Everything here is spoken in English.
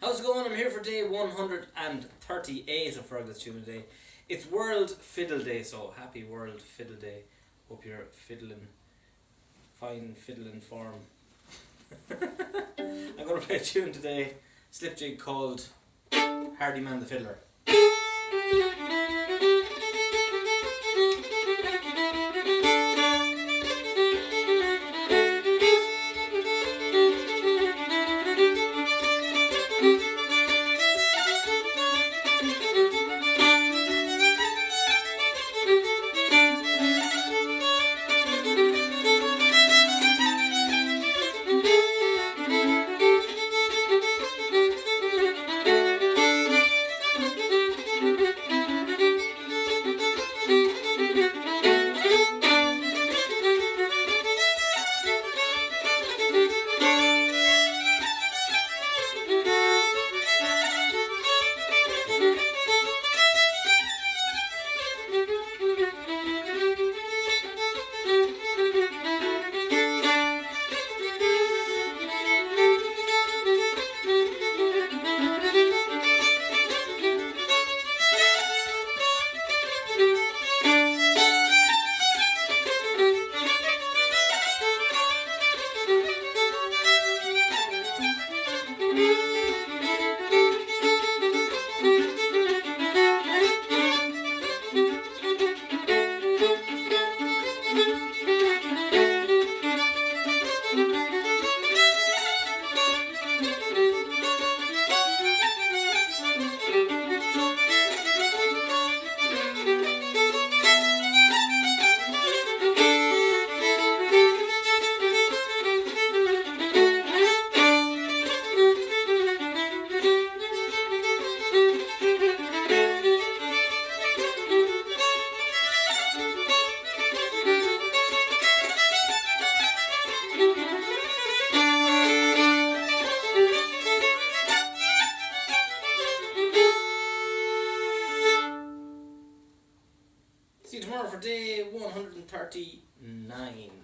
How's it going? I'm here for day 138 of Fergal's Tune today. It's World Fiddle Day, so happy World Fiddle Day. Hope you're fiddling, fine fiddling form. I'm going to play a tune today, Slip Jig, called Hardiman the Fiddler. See you tomorrow for day 139.